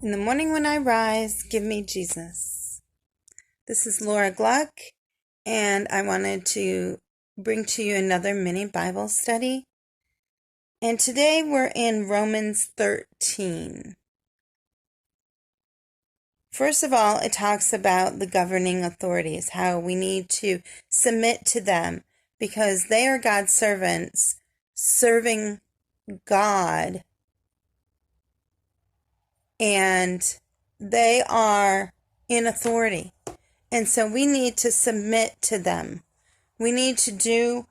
In the morning when I rise, give me Jesus. This is Laura Gluck, and I wanted to bring to you another mini Bible study. And today we're in Romans 13. First of all, it talks about the governing authorities, how we need to submit to them because they are God's servants serving God, and they are in authority. And so we need to submit to them. We need to do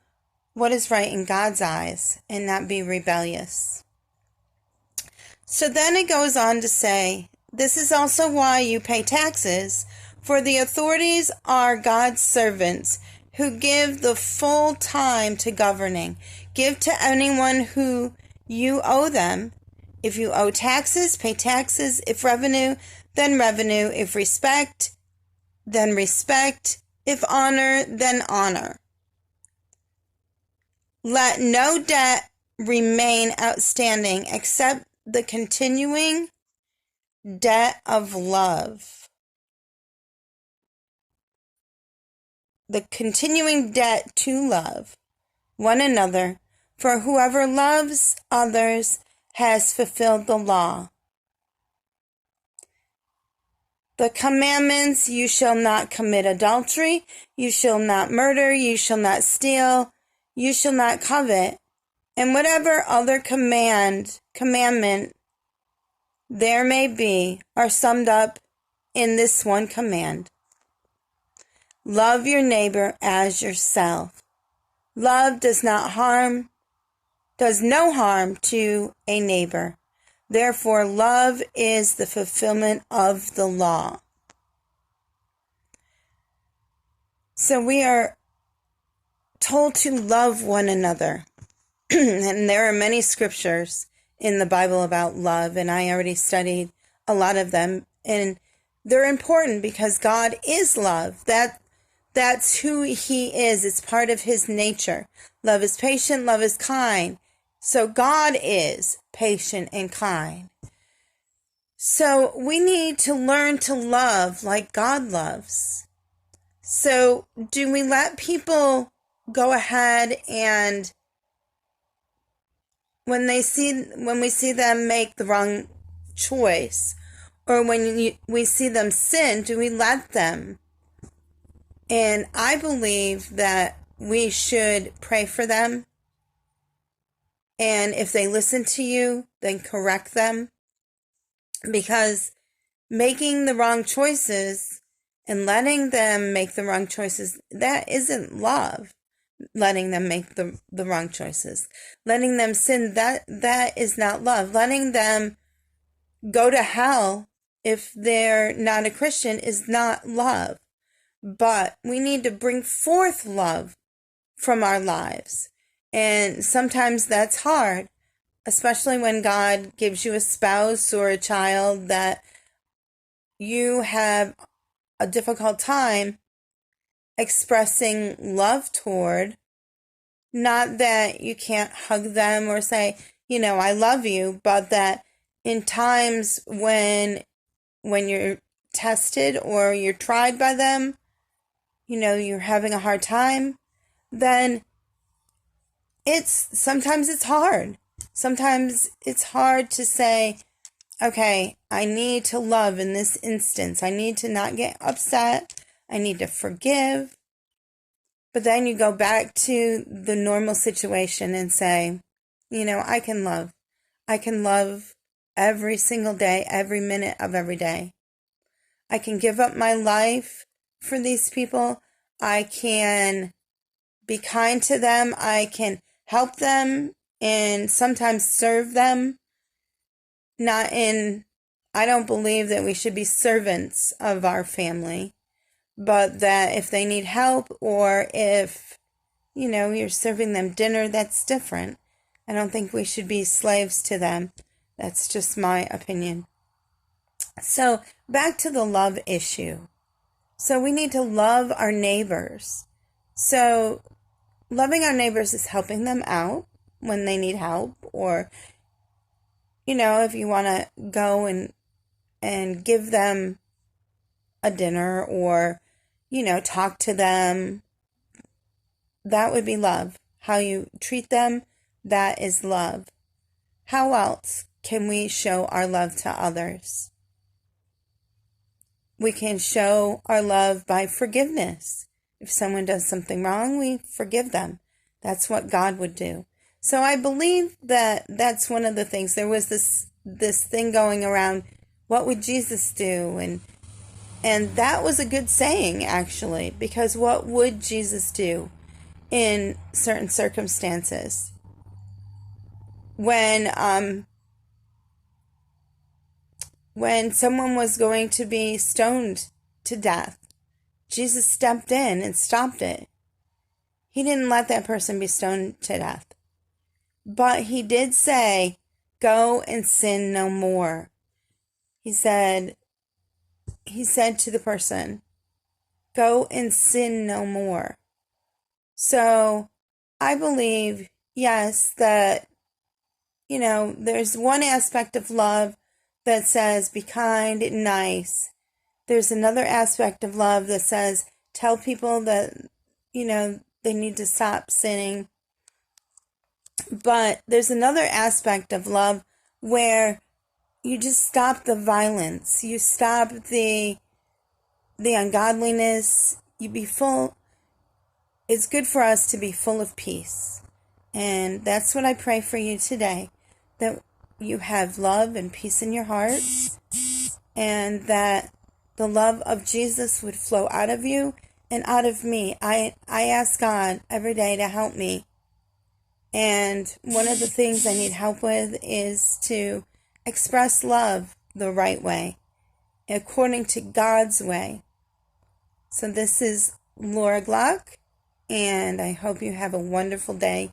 what is right in God's eyes and not be rebellious. So then it goes on to say, this is also why you pay taxes, for the authorities are God's servants who give the full time to governing. Give to anyone who you owe them. If you owe taxes, pay taxes. If revenue, then revenue. If respect, then respect. If honor, then honor. Let no debt remain outstanding except the continuing debt of love. The continuing debt to love one another, for whoever loves others has fulfilled the law. The commandments: you shall not commit adultery, you shall not murder, you shall not steal, you shall not covet, and whatever other commandment there may be, are summed up in this one command. Love your neighbor as yourself. Love does no harm to a neighbor. Therefore, love is the fulfillment of the law. So we are told to love one another. And there are many scriptures in the Bible about love, and I already studied a lot of them. And they're important because God is love. That's who He is. It's part of His nature. Love is patient, love is kind. So God is patient and kind. So we need to learn to love like God loves. So do we let people go ahead and when we see them make the wrong choice, or when we see them sin, do we let them? And I believe that we should pray for them. And if they listen to you, then correct them. Because making the wrong choices and letting them make the wrong choices, that isn't love. Letting them make the wrong choices. Letting them sin, that is not love. Letting them go to hell if they're not a Christian is not love. But we need to bring forth love from our lives. And sometimes that's hard, especially when God gives you a spouse or a child that you have a difficult time expressing love toward. Not that you can't hug them or say, I love you, but that in times when you're tested or you're tried by them, you're having a hard time, then sometimes it's hard. Sometimes it's hard to say, okay, I need to love in this instance. I need to not get upset. I need to forgive. But then you go back to the normal situation and say, I can love. I can love every single day, every minute of every day. I can give up my life for these people. I can be kind to them. I can help them and sometimes serve them. I don't believe that we should be servants of our family, but that if they need help or if, you're serving them dinner, that's different. I don't think we should be slaves to them. That's just my opinion. So back to the love issue. So we need to love our neighbors. So loving our neighbors is helping them out when they need help, or, if you want to go and and give them a dinner or, talk to them. That would be love. How you treat them, that is love. How else can we show our love to others? We can show our love by forgiveness. If someone does something wrong, we forgive them. That's what God would do. So I believe that that's one of the things. There was this thing going around, what would Jesus do? And that was a good saying, actually, because what would Jesus do in certain circumstances? When someone was going to be stoned to death, Jesus stepped in and stopped it. He didn't let that person be stoned to death. But he did say, go and sin no more. He said to the person, go and sin no more. So I believe, yes, that, there's one aspect of love that says be kind and nice. There's another aspect of love that says tell people that, they need to stop sinning. But there's another aspect of love where you just stop the violence. You stop the ungodliness. You be full. It's good for us to be full of peace. And that's what I pray for you today. That you have love and peace in your hearts. And that the love of Jesus would flow out of you and out of me. I ask God every day to help me. And one of the things I need help with is to express love the right way, according to God's way. So this is Lorra Glock, and I hope you have a wonderful day.